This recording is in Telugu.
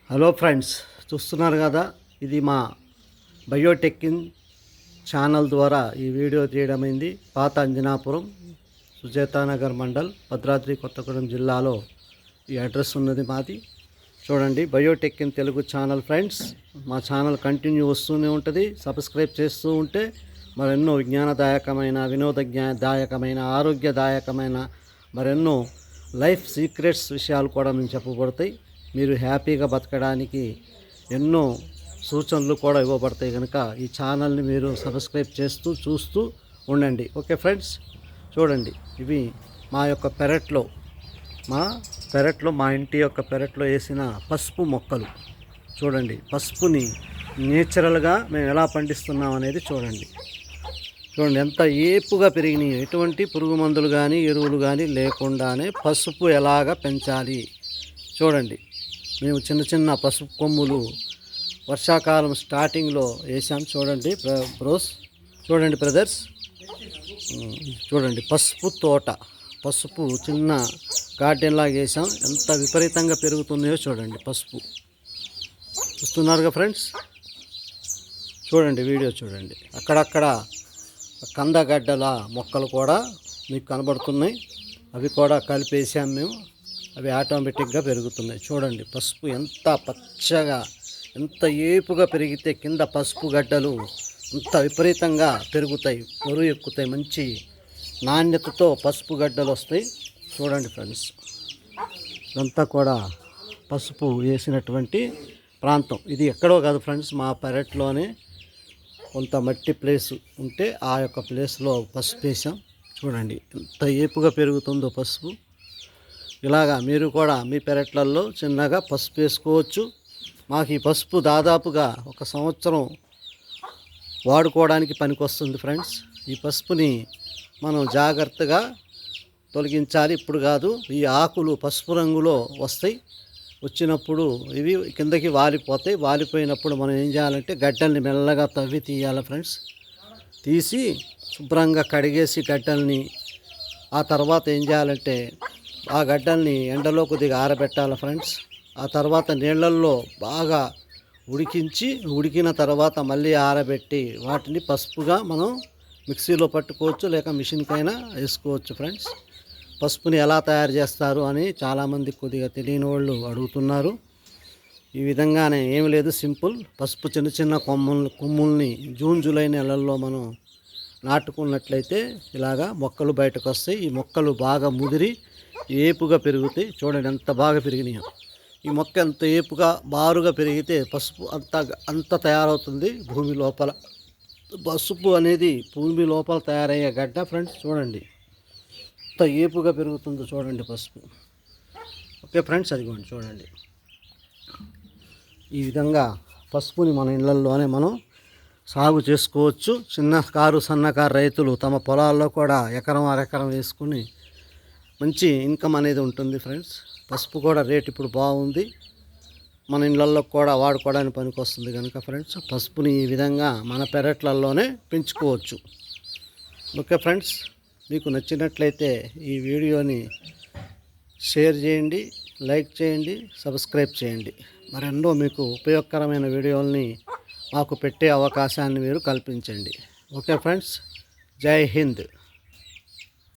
హలో ఫ్రెండ్స్, చూస్తున్నారు కదా, ఇది మా బయోటెక్కింగ్ ఛానల్ ద్వారా ఈ వీడియో తీయడమైంది. పాత అంజనాపురం, సుజాతానగర్ మండల్, భద్రాద్రి కొత్తగూడెం జిల్లాలో ఈ అడ్రస్ ఉన్నది మాది. చూడండి, బయోటెక్కింగ్ తెలుగు ఛానల్ ఫ్రెండ్స్. మా ఛానల్ కంటిన్యూ వస్తూనే ఉంటుంది. సబ్స్క్రైబ్ చేస్తూ ఉంటే మరెన్నో విజ్ఞానదాయకమైన, వినోదదాయకమైన, ఆరోగ్యదాయకమైన మరెన్నో లైఫ్ సీక్రెట్స్ విషయాలు కూడా మేము చెప్పబడతాయి. మీరు హ్యాపీగా బతకడానికి ఎన్నో సూచనలు కూడా ఇవ్వబడతాయి. కనుక ఈ ఛానల్ని మీరు సబ్స్క్రైబ్ చేస్తూ చూస్తూ ఉండండి. ఓకే ఫ్రెండ్స్, చూడండి, ఇవి మా యొక్క పెరట్లో మా ఇంటి యొక్క పెరట్లో వేసిన పసుపు మొక్కలు. చూడండి, పసుపుని నేచురల్గా మేము ఎలా పండిస్తున్నాం అనేది చూడండి. ఎంత ఏపుగా పెరిగినాయి. ఎటువంటి పురుగు మందులు కానీ ఎరువులు కానీ లేకుండానే పసుపు ఎలాగ పెంచాలి చూడండి. మేము చిన్న చిన్న పసుపు కొమ్ములు వర్షాకాలం స్టార్టింగ్లో వేసాం. చూడండి బ్రోస్, చూడండి బ్రదర్స్, చూడండి పసుపు తోట, పసుపు చిన్న గార్డెన్ లాగా వేసాం. ఎంత విపరీతంగా పెరుగుతున్నాయో చూడండి. పసుపు చూస్తున్నారుగా ఫ్రెండ్స్. చూడండి, వీడియో చూడండి. అక్కడక్కడ కందగడ్డల మొక్కలు కూడా మీకు కనబడుతున్నాయి. అవి కూడా కలిపేసాం మేము. అవి ఆటోమేటిక్గా పెరుగుతున్నాయి. చూడండి, పసుపు ఎంత పచ్చగా, ఎంత ఏపుగా పెరిగితే కింద పసుపు గడ్డలు అంత విపరీతంగా పెరుగుతాయి, బరువు ఎక్కుతాయి. మంచి నాణ్యతతో పసుపు గడ్డలు వస్తాయి. చూడండి ఫ్రెండ్స్, ఇదంతా కూడా పసుపు వేసినటువంటి ప్రాంతం. ఇది ఎక్కడో కాదు ఫ్రెండ్స్, మా పెరట్లోనే కొంత మట్టి ప్లేస్ ఉంటే ఆ యొక్క ప్లేస్లో పసుపు వేసాం. చూడండి, ఎంత ఏపుగా పెరుగుతుందో పసుపు. ఇలాగా మీరు కూడా మీ పెరట్లలో చిన్నగా పసుపు వేసుకోవచ్చు. మాకు ఈ పసుపు దాదాపుగా 1 సంవత్సరం వాడుకోవడానికి పనికొస్తుంది ఫ్రెండ్స్. ఈ పసుపుని మనం జాగ్రత్తగా తొలగించాలి. ఇప్పుడు కాదు, ఈ ఆకులు పసుపు రంగులో వస్తాయి. వచ్చినప్పుడు ఇవి కిందకి వాలిపోతాయి. వాలిపోయినప్పుడు మనం ఏం చేయాలంటే గడ్డల్ని మెల్లగా తవ్వి తీయాలి ఫ్రెండ్స్. తీసి శుభ్రంగా కడిగేసి గడ్డల్ని ఆ తర్వాత ఏం చేయాలంటే ఆ గడ్డల్ని ఎండలో కొద్దిగా ఆరబెట్టాలి ఫ్రెండ్స్. ఆ తర్వాత నీళ్ళల్లో బాగా ఉడికిన తర్వాత మళ్ళీ ఆరబెట్టి వాటిని పసుపుగా మనం మిక్సీలో పట్టుకోవచ్చు, లేక మిషన్కైనా వేసుకోవచ్చు ఫ్రెండ్స్. పసుపుని ఎలా తయారు చేస్తారు అని చాలామంది కొద్దిగా తెలియని వాళ్ళు అడుగుతున్నారు. ఈ విధంగానే ఏమి లేదు, సింపుల్. పసుపు చిన్న చిన్న కొమ్ముల్ని జూన్ జూలై నెలల్లో మనం నాటుకున్నట్లయితే ఇలాగా మొక్కలు బయటకు వస్తాయి. ఈ మొక్కలు బాగా ముదిరి ఏపుగా పెరుగుతాయి. చూడండి ఎంత బాగా పెరిగినాయో. ఈ మొక్క ఎంత ఏపుగా బారుగా పెరిగితే పసుపు అంత తయారవుతుంది భూమి లోపల. పసుపు అనేది భూమి లోపల తయారయ్యే గడ్డ ఫ్రెండ్స్. చూడండి ఎంత ఏపుగా పెరుగుతుందో చూడండి పసుపు. ఓకే ఫ్రెండ్స్, అదిగోండి చూడండి. ఈ విధంగా పసుపుని మన ఇళ్లల్లోనే మనం సాగు చేసుకోవచ్చు. సన్నకారు రైతులు తమ పొలాల్లో కూడా ఎకరం అరెకరం వేసుకుని మంచి ఇన్కమ్ అనేది ఉంటుంది ఫ్రెండ్స్. పసుపు కూడా రేట్ ఇప్పుడు బాగుంది. మన ఇళ్ళల్లో కూడా వాడుకోవడానికి పనికి వస్తుంది కనుక ఫ్రెండ్స్, పసుపుని ఈ విధంగా మన పెరట్లలోనే పెంచుకోవచ్చు. ఓకే ఫ్రెండ్స్, మీకు నచ్చినట్లయితే ఈ వీడియోని షేర్ చేయండి, లైక్ చేయండి, సబ్స్క్రైబ్ చేయండి. మరెన్నో మీకు ఉపయోగకరమైన వీడియోల్ని మాకు పెట్టే అవకాశాన్ని మీరు కల్పించండి. ఓకే ఫ్రెండ్స్, జై హింద్.